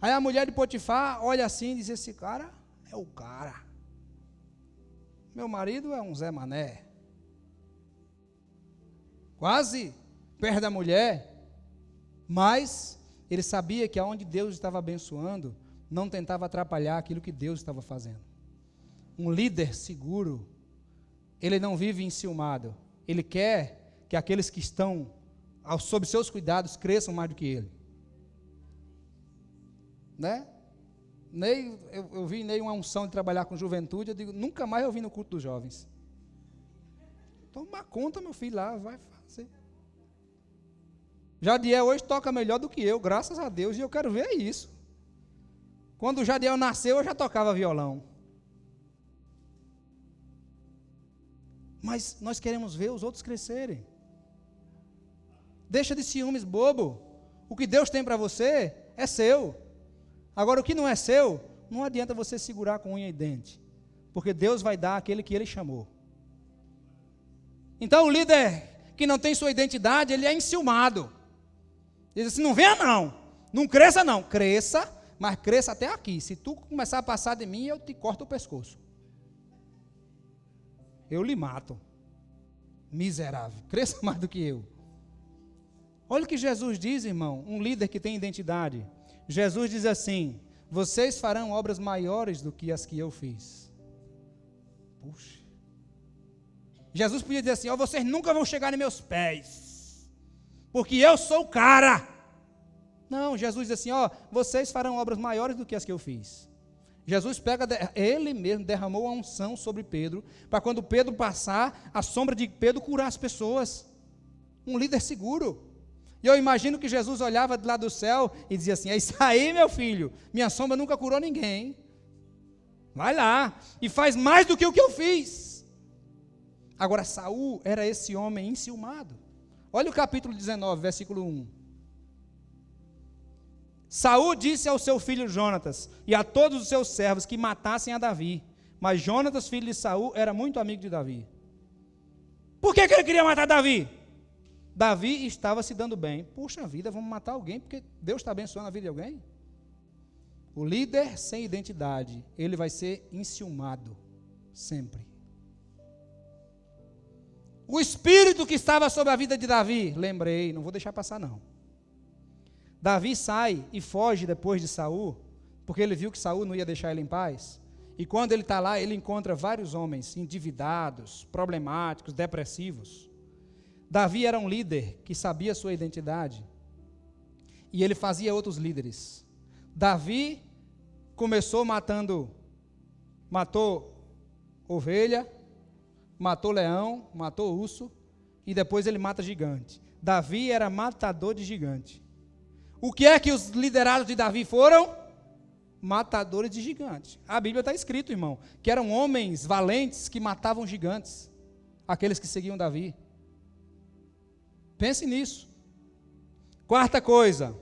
Aí a mulher de Potifar olha assim e diz: esse cara é o cara. Meu marido é um Zé Mané. Quase perde a mulher. Mas ele sabia que aonde Deus estava abençoando, não tentava atrapalhar aquilo que Deus estava fazendo. Um líder seguro, ele não vive enciumado. Ele quer que aqueles que estão sob seus cuidados cresçam mais do que ele. Né? Eu vi Ney uma unção de trabalhar com juventude. Eu digo: nunca mais eu vim no culto dos jovens. Toma conta, meu filho, lá, vai fazer. Jadiel hoje toca melhor do que eu, graças a Deus, e eu quero ver isso. Quando o Jadiel nasceu, eu já tocava violão. Mas nós queremos ver os outros crescerem. Deixa de ciúmes bobo. O que Deus tem para você é seu. Agora, o que não é seu, não adianta você segurar com unha e dente. Porque Deus vai dar aquele que Ele chamou. Então, o líder que não tem sua identidade, ele é enciumado. Ele diz assim: não venha não. Não cresça não. Cresça, mas cresça até aqui. Se tu começar a passar de mim, eu te corto o pescoço. Eu lhe mato. Miserável. Cresça mais do que eu. Olha o que Jesus diz, irmão, um líder que tem identidade. Jesus diz assim: vocês farão obras maiores do que as que eu fiz. Puxa. Jesus podia dizer assim: vocês nunca vão chegar nos meus pés, porque eu sou o cara. Não, Jesus diz assim: vocês farão obras maiores do que as que eu fiz. Jesus ele mesmo derramou a unção sobre Pedro, para quando Pedro passar, a sombra de Pedro curar as pessoas. Um líder seguro. E eu imagino que Jesus olhava de lá do céu e dizia assim: é isso aí, meu filho, minha sombra nunca curou ninguém. Vai lá e faz mais do que o que eu fiz. Agora, Saul era esse homem enciumado. Olha o capítulo 19, versículo 1. Saul disse ao seu filho Jonatas e a todos os seus servos que matassem a Davi. Mas Jonatas, filho de Saul, era muito amigo de Davi. Por que ele queria matar Davi? Davi estava se dando bem. Puxa vida, vamos matar alguém porque Deus está abençoando a vida de alguém? O líder sem identidade, ele vai ser enciumado, sempre. O espírito que estava sobre a vida de Davi, lembrei, não vou deixar passar não. Davi sai e foge depois de Saul, porque ele viu que Saul não ia deixar ele em paz. E quando ele está lá, ele encontra vários homens endividados, problemáticos, depressivos. Davi era um líder que sabia sua identidade. E ele fazia outros líderes. Davi começou matou ovelha, matou leão, matou urso, e depois ele mata gigante. Davi era matador de gigante. O que é que os liderados de Davi foram? Matadores de gigantes. A Bíblia está escrito, irmão, que eram homens valentes que matavam gigantes, aqueles que seguiam Davi. Pense nisso. Quarta coisa,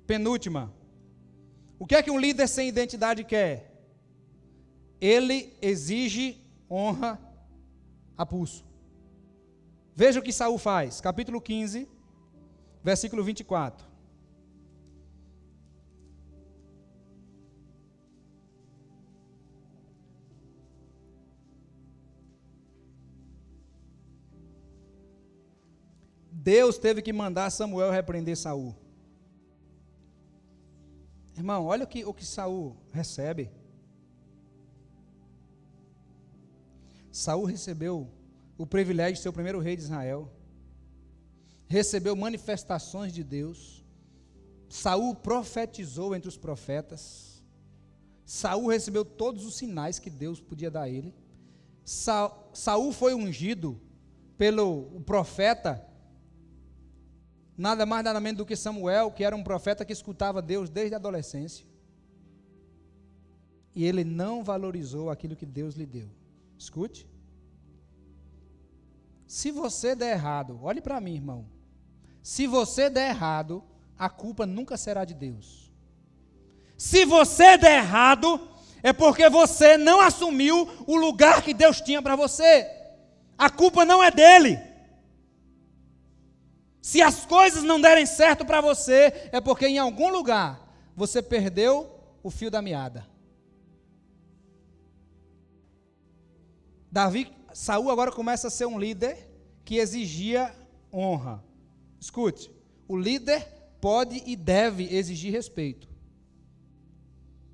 penúltima. O que é que um líder sem identidade quer? Ele exige honra a pulso. Veja o que Saul faz, capítulo 15, versículo 24. Deus teve que mandar Samuel repreender Saul. Irmão, olha o que Saul recebe. Saul recebeu o privilégio de ser o primeiro rei de Israel. Recebeu manifestações de Deus. Saul profetizou entre os profetas. Saul recebeu todos os sinais que Deus podia dar a ele. Saul foi ungido pelo profeta, nada mais nada menos do que Samuel, que era um profeta que escutava Deus desde a adolescência. E ele não valorizou aquilo que Deus lhe deu. Escute. Se você der errado, olhe para mim, irmão. Se você der errado, a culpa nunca será de Deus. Se você der errado, é porque você não assumiu o lugar que Deus tinha para você. A culpa não é dele. Se as coisas não derem certo para você, é porque em algum lugar você perdeu o fio da meada. Saul agora começa a ser um líder que exigia honra. Escute, o líder pode e deve exigir respeito.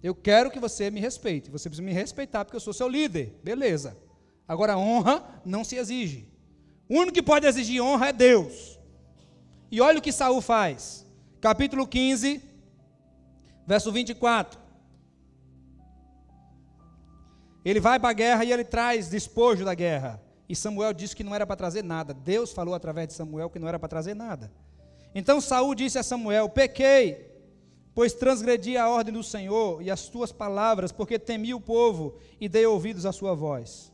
Eu quero que você me respeite, você precisa me respeitar porque eu sou seu líder, beleza. Agora honra não se exige. O único que pode exigir honra é Deus. E olha o que Saul faz, capítulo 15, verso 24. Ele vai para a guerra e ele traz despojo da guerra. E Samuel disse que não era para trazer nada. Deus falou através de Samuel que não era para trazer nada. Então Saul disse a Samuel: pequei, pois transgredi a ordem do Senhor e as tuas palavras, porque temi o povo e dei ouvidos à sua voz.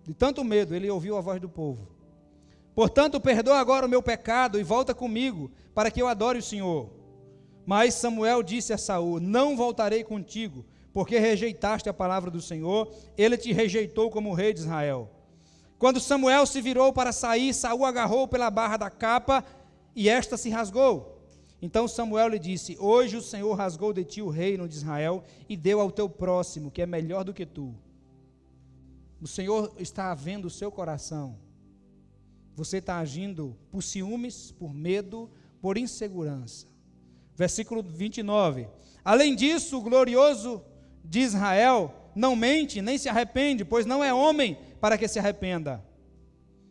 De tanto medo, ele ouviu a voz do povo. Portanto, perdoa agora o meu pecado e volta comigo, para que eu adore o Senhor. Mas Samuel disse a Saul: não voltarei contigo, porque rejeitaste a palavra do Senhor, ele te rejeitou como rei de Israel. Quando Samuel se virou para sair, Saul agarrou pela barra da capa e esta se rasgou. Então Samuel lhe disse: hoje o Senhor rasgou de ti o reino de Israel e deu ao teu próximo, que é melhor do que tu. O Senhor está vendo o seu coração. Você está agindo por ciúmes, por medo, por insegurança. Versículo 29. Além disso, o glorioso de Israel não mente, nem se arrepende, pois não é homem para que se arrependa.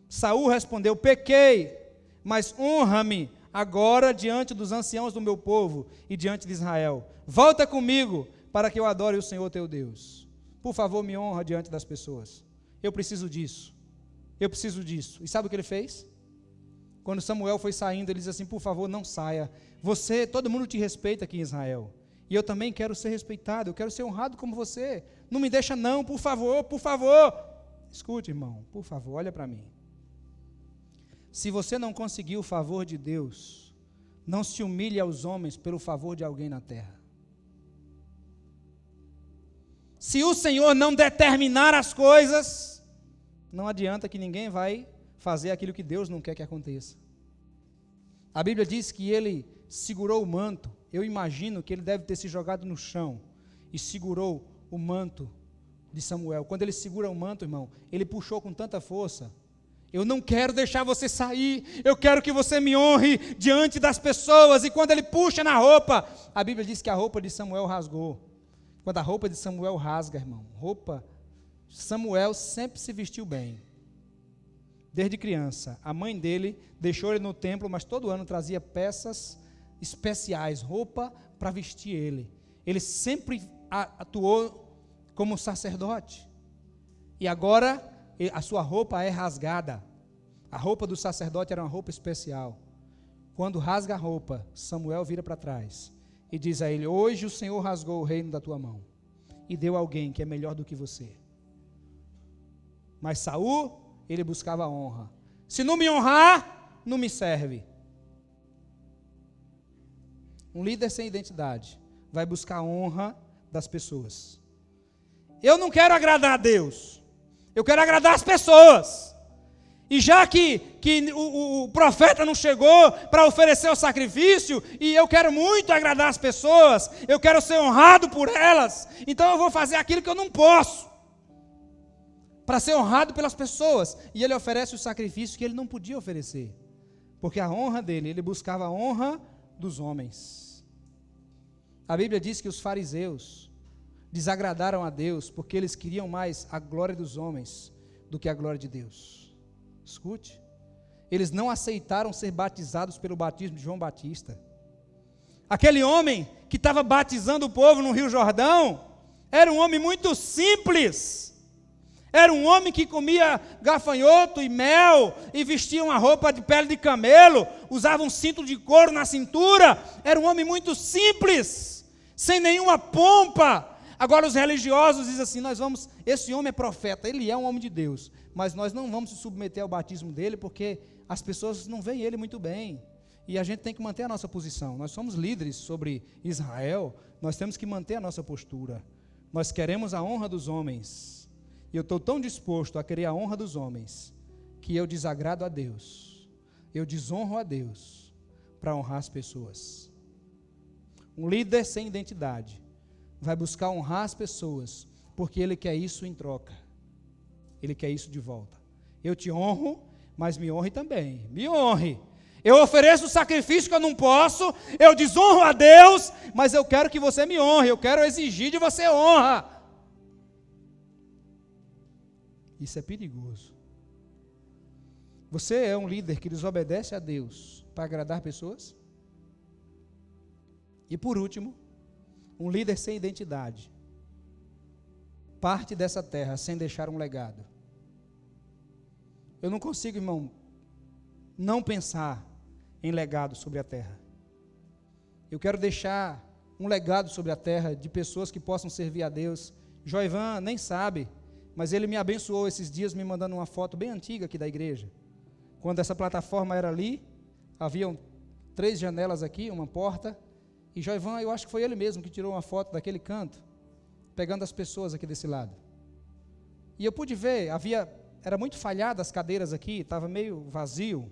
Saul respondeu: pequei, mas honra-me agora diante dos anciãos do meu povo e diante de Israel. Volta comigo para que eu adore o Senhor teu Deus. Por favor, me honra diante das pessoas. Eu preciso disso. Eu preciso disso. E sabe o que ele fez? Quando Samuel foi saindo, ele disse assim: por favor, não saia. Todo mundo te respeita aqui em Israel. E eu também quero ser respeitado, eu quero ser honrado como você. Não me deixa não, por favor, por favor. Escute, irmão, por favor, olha para mim. Se você não conseguir o favor de Deus, Não se humilhe aos homens pelo favor de alguém na terra. Se o Senhor não determinar as coisas, não adianta que ninguém vai fazer aquilo que Deus não quer que aconteça. A Bíblia diz que ele segurou o manto. Eu imagino que ele deve ter se jogado no chão e segurou o manto de Samuel. Quando ele segura o manto, irmão, ele puxou com tanta força. Eu não quero deixar você sair, eu quero que você me honre diante das pessoas. E quando ele puxa na roupa, a Bíblia diz que a roupa de Samuel rasgou. Quando a roupa de Samuel rasga, irmão, Samuel sempre se vestiu bem. Desde criança, a mãe dele deixou ele no templo, mas todo ano trazia peças especiais, roupa para vestir ele. Ele sempre atuou como sacerdote. E agora a sua roupa é rasgada. A roupa do sacerdote era uma roupa especial. Quando rasga a roupa, Samuel vira para trás e diz a ele: hoje o Senhor rasgou o reino da tua mão e deu a alguém que é melhor do que você. Mas Saul, ele buscava honra. Se não me honrar, não me serve. Um líder sem identidade vai buscar a honra das pessoas. Eu não quero agradar a Deus, eu quero agradar as pessoas. E já que o profeta não chegou para oferecer o sacrifício, e eu quero muito agradar as pessoas, eu quero ser honrado por elas, então eu vou fazer aquilo que eu não posso, para ser honrado pelas pessoas. E ele oferece o sacrifício que ele não podia oferecer, porque a honra dele, ele buscava a honra dos homens. A Bíblia diz que os fariseus desagradaram a Deus, porque eles queriam mais a glória dos homens do que a glória de Deus. Escute, eles não aceitaram ser batizados pelo batismo de João Batista. Aquele homem que estava batizando o povo no Rio Jordão, era um homem muito simples, era um homem que comia gafanhoto e mel, e vestia uma roupa de pele de camelo, usava um cinto de couro na cintura, era um homem muito simples, sem nenhuma pompa. Agora os religiosos dizem assim: esse homem é profeta, ele é um homem de Deus, mas nós não vamos se submeter ao batismo dele, porque as pessoas não veem ele muito bem, e a gente tem que manter a nossa posição. Nós somos líderes sobre Israel, nós temos que manter a nossa postura. Nós queremos a honra dos homens, e eu estou tão disposto a querer a honra dos homens, que eu desagrado a Deus, eu desonro a Deus, para honrar as pessoas. Um líder sem identidade vai buscar honrar as pessoas, porque ele quer isso em troca. Ele quer isso de volta. Eu te honro, mas me honre também. Me honre. Eu ofereço o sacrifício que eu não posso, eu desonro a Deus, mas eu quero que você me honre, eu quero exigir de você honra. Isso é perigoso. Você é um líder que desobedece a Deus para agradar pessoas? E por último, um líder sem identidade parte dessa terra sem deixar um legado. Eu não consigo, irmão, não pensar em legado sobre a terra. Eu quero deixar um legado sobre a terra de pessoas que possam servir a Deus. Joivan nem sabe, mas ele me abençoou esses dias me mandando uma foto bem antiga aqui da igreja. Quando essa plataforma era ali, haviam 3 janelas aqui, uma porta, e Joivan, eu acho que foi ele mesmo que tirou uma foto daquele canto, pegando as pessoas aqui desse lado. E eu pude ver, era muito falhada as cadeiras aqui, estava meio vazio,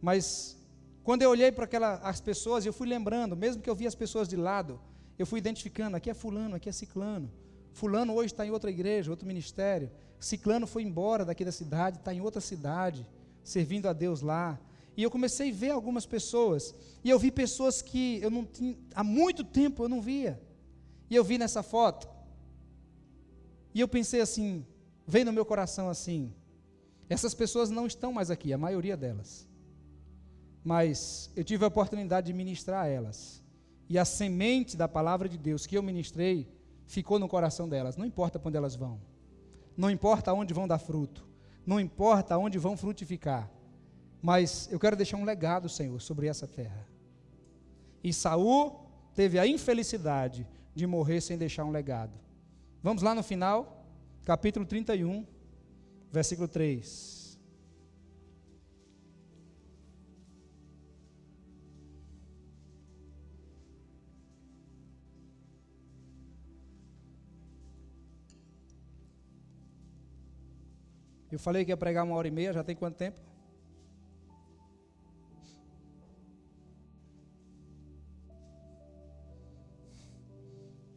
mas quando eu olhei para as pessoas, eu fui lembrando, mesmo que eu vi as pessoas de lado, eu fui identificando: aqui é fulano, aqui é ciclano. Fulano hoje está em outra igreja, outro ministério. Ciclano foi embora daqui da cidade, está em outra cidade, servindo a Deus lá. E eu comecei a ver algumas pessoas, e eu vi pessoas que eu não tinha, há muito tempo eu não via, e eu vi nessa foto, e eu pensei assim, veio no meu coração assim: essas pessoas não estão mais aqui, a maioria delas, mas eu tive a oportunidade de ministrar a elas, e a semente da palavra de Deus que eu ministrei, ficou no coração delas. Não importa para onde elas vão, não importa aonde vão dar fruto, não importa aonde vão frutificar, mas eu quero deixar um legado, Senhor, sobre essa terra. E Saul teve a infelicidade de morrer sem deixar um legado. Vamos lá no final, capítulo 31, versículo 3. Eu falei que ia pregar 1h30, já tem quanto tempo?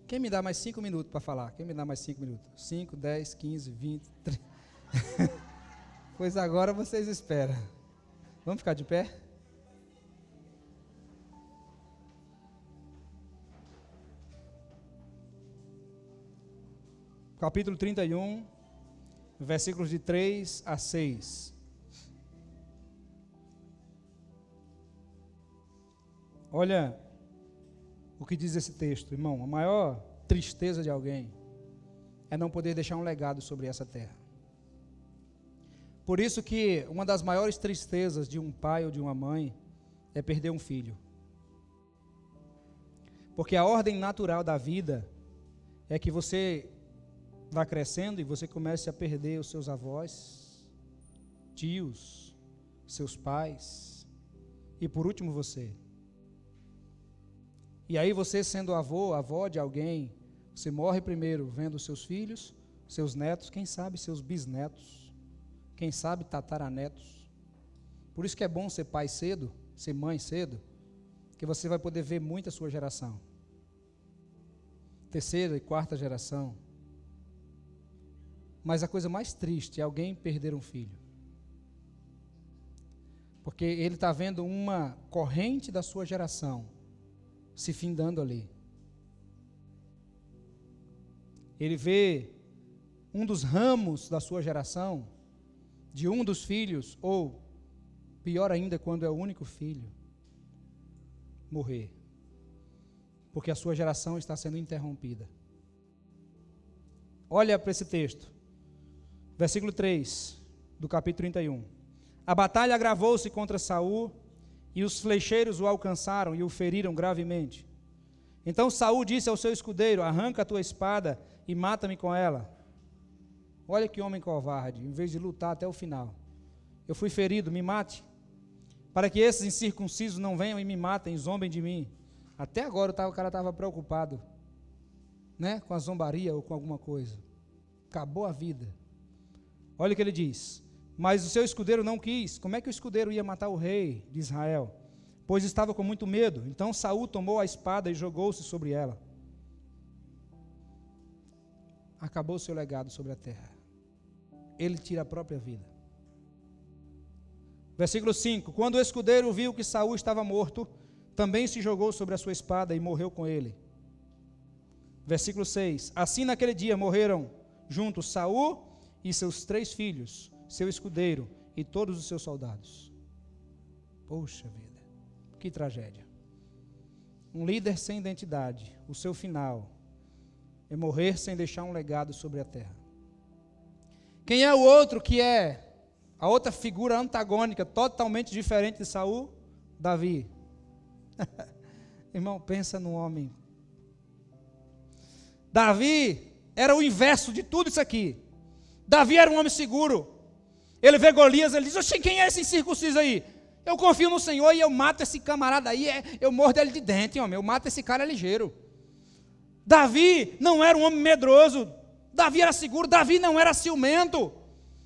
Quem me dá mais 5 minutos para falar? Quem me dá mais 5 minutos? 5, 10, 15, 20, 30. Pois agora vocês esperam. Vamos ficar de pé? Capítulo 31, versículos de 3 a 6. Olha o que diz esse texto, irmão. A maior tristeza de alguém é não poder deixar um legado sobre essa terra. Por isso que uma das maiores tristezas de um pai ou de uma mãe é perder um filho. Porque a ordem natural da vida é que você vá crescendo e você comece a perder os seus avós, tios, seus pais e por último você. E aí você sendo avô, avó de alguém, você morre primeiro vendo seus filhos, seus netos, quem sabe seus bisnetos, quem sabe tataranetos. Por isso que é bom ser pai cedo, ser mãe cedo, que você vai poder ver muita sua geração. Terceira e quarta geração. Mas a coisa mais triste é alguém perder um filho. Porque ele está vendo uma corrente da sua geração se findando ali. Ele vê um dos ramos da sua geração, de um dos filhos, ou pior ainda, quando é o único filho, morrer. Porque a sua geração está sendo interrompida. Olha para esse texto. Versículo 3 do capítulo 31. A batalha agravou-se contra Saul, e os flecheiros o alcançaram e o feriram gravemente. Então Saul disse ao seu escudeiro: arranca a tua espada e mata-me com ela. Olha que homem covarde, em vez de lutar até o final. Eu fui ferido, me mate, para que esses incircuncisos não venham e me matem, zombem de mim. Até agora o cara estava preocupado, né, com a zombaria ou com alguma coisa. Acabou a vida. Olha o que ele diz: mas o seu escudeiro não quis. Como é que o escudeiro ia matar o rei de Israel? Pois estava com muito medo. Então Saul tomou a espada e jogou-se sobre ela. Acabou o seu legado sobre a terra. Ele tira a própria vida. Versículo 5. Quando o escudeiro viu que Saul estava morto, também se jogou sobre a sua espada e morreu com ele. Versículo 6. Assim naquele dia morreram juntos Saul e seus 3 filhos, seu escudeiro e todos os seus soldados. Poxa vida, que tragédia. Um líder sem identidade, o seu final é morrer sem deixar um legado sobre a terra. Quem é o outro que é a outra figura antagônica, totalmente diferente de Saul? Davi. Irmão, pensa no homem. Davi era o inverso de tudo isso aqui. Davi era um homem seguro. Ele vê Golias, ele diz: oxi, quem é esse incircunciso aí? Eu confio no Senhor e eu mato esse camarada aí, eu mordo ele de dente, homem, eu mato esse cara ligeiro. Davi não era um homem medroso, Davi era seguro, Davi não era ciumento.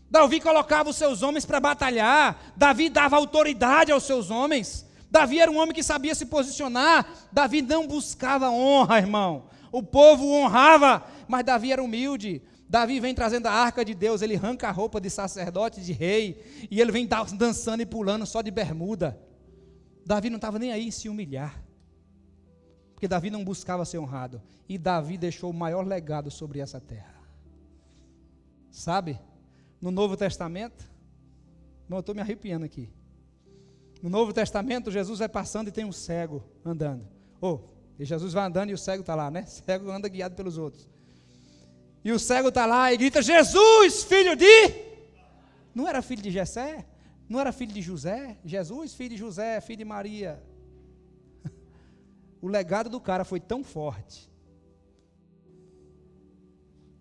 Davi colocava os seus homens para batalhar, Davi dava autoridade aos seus homens, Davi era um homem que sabia se posicionar, Davi não buscava honra, irmão. O povo o honrava, mas Davi era humilde. Davi vem trazendo a arca de Deus, ele arranca a roupa de sacerdote, de rei, e ele vem dançando e pulando só de bermuda. Davi não estava nem aí em se humilhar, porque Davi não buscava ser honrado, e Davi deixou o maior legado sobre essa terra. Sabe, no Novo Testamento, eu estou me arrepiando aqui, no Novo Testamento Jesus vai passando e tem um cego andando, e Jesus vai andando e o cego está lá, né? O cego anda guiado pelos outros. E o cego está lá e grita: Jesus, filho de... Não era filho de Jessé? Não era filho de José? Jesus, filho de José, filho de Maria. O legado do cara foi tão forte.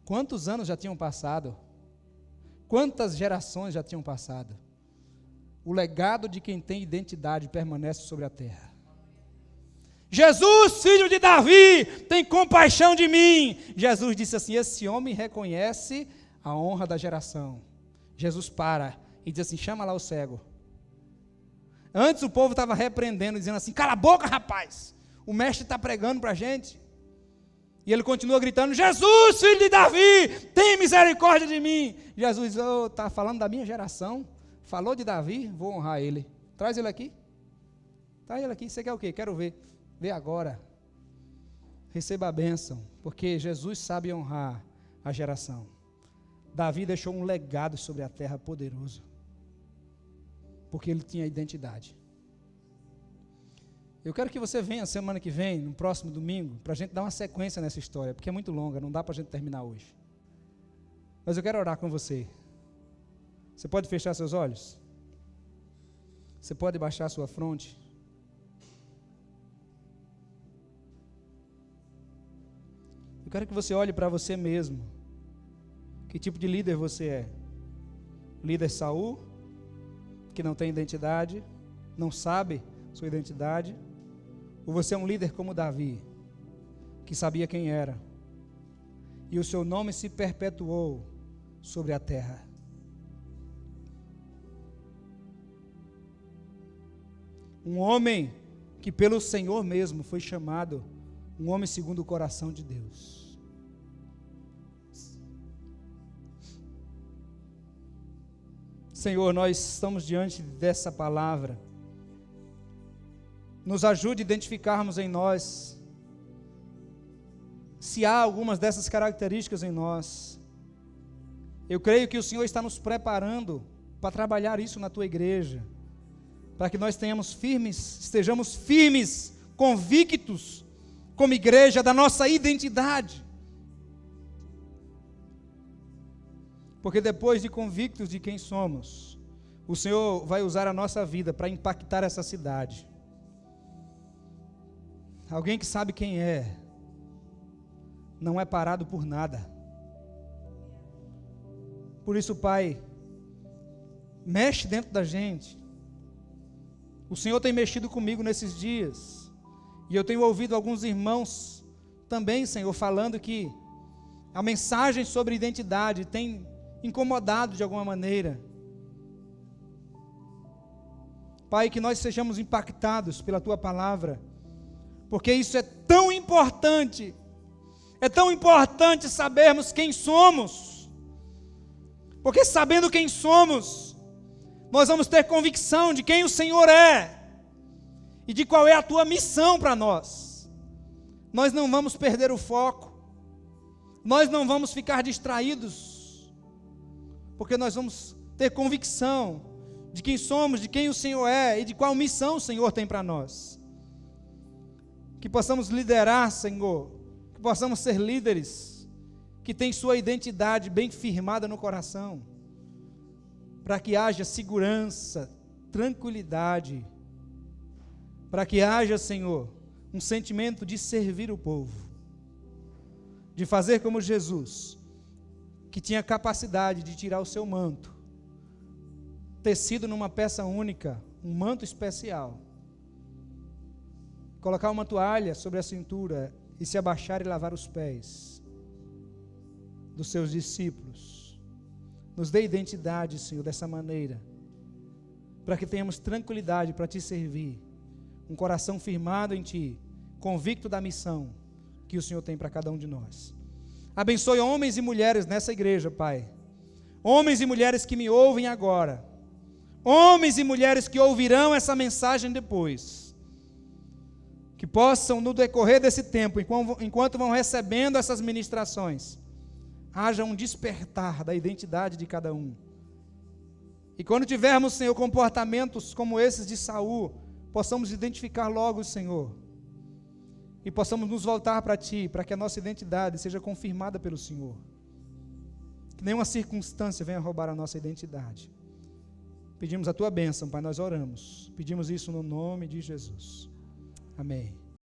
Quantos anos já tinham passado? Quantas gerações já tinham passado? O legado de quem tem identidade permanece sobre a terra. Jesus, filho de Davi, tem compaixão de mim. Jesus disse assim: esse homem reconhece a honra da geração. Jesus para e diz assim: chama lá o cego. Antes o povo estava repreendendo, dizendo assim: cala a boca, rapaz, o mestre está pregando para a gente. E ele continua gritando: Jesus, filho de Davi, tem misericórdia de mim. Jesus diz: está falando da minha geração, falou de Davi, vou honrar ele. Traz ele aqui. Traz ele aqui, você quer o quê? Quero ver. Vê agora. Receba a bênção, porque Jesus sabe honrar a geração. Davi deixou um legado sobre a terra poderoso, porque ele tinha identidade. Eu quero que você venha semana que vem, no próximo domingo, para a gente dar uma sequência nessa história, porque é muito longa, não dá para a gente terminar hoje. Mas eu quero orar com você. Você pode fechar seus olhos? Você pode baixar sua fronte? Eu quero que você olhe para você mesmo. Que tipo de líder você é? Líder Saul, que não tem identidade, não sabe sua identidade? Ou você é um líder como Davi, que sabia quem era, e o seu nome se perpetuou sobre a terra? Um homem que pelo Senhor mesmo foi chamado um homem segundo o coração de Deus. Senhor, nós estamos diante dessa palavra. Nos ajude a identificarmos em nós se há algumas dessas características em nós. Eu creio que o Senhor está nos preparando para trabalhar isso na tua igreja, para que nós estejamos firmes, convictos, como igreja, da nossa identidade. Porque depois de convictos de quem somos, o Senhor vai usar a nossa vida para impactar essa cidade. Alguém que sabe quem é, não é parado por nada. Por isso, Pai, mexe dentro da gente. O Senhor tem mexido comigo nesses dias, e eu tenho ouvido alguns irmãos também, Senhor, falando que a mensagem sobre identidade tem incomodado de alguma maneira. Pai, que nós sejamos impactados pela Tua palavra, porque isso é tão importante sabermos quem somos, porque sabendo quem somos, nós vamos ter convicção de quem o Senhor é, e de qual é a Tua missão para nós. Nós não vamos perder o foco, nós não vamos ficar distraídos, porque nós vamos ter convicção de quem somos, de quem o Senhor é e de qual missão o Senhor tem para nós. Que possamos liderar, Senhor, que possamos ser líderes que têm sua identidade bem firmada no coração, para que haja segurança, tranquilidade, para que haja, Senhor, um sentimento de servir o povo, de fazer como Jesus, que tinha capacidade de tirar o seu manto, tecido numa peça única, um manto especial, colocar uma toalha sobre a cintura e se abaixar e lavar os pés dos seus discípulos. Nos dê identidade, Senhor, dessa maneira, para que tenhamos tranquilidade para Te servir, um coração firmado em Ti, convicto da missão que o Senhor tem para cada um de nós. Abençoe homens e mulheres nessa igreja, Pai. Homens e mulheres que me ouvem agora. Homens e mulheres que ouvirão essa mensagem depois. Que possam, no decorrer desse tempo, enquanto vão recebendo essas ministrações, haja um despertar da identidade de cada um. E quando tivermos, Senhor, comportamentos como esses de Saul, possamos identificar logo o Senhor. E possamos nos voltar para Ti, para que a nossa identidade seja confirmada pelo Senhor. Que nenhuma circunstância venha roubar a nossa identidade. Pedimos a Tua bênção, Pai, nós oramos. Pedimos isso no nome de Jesus. Amém.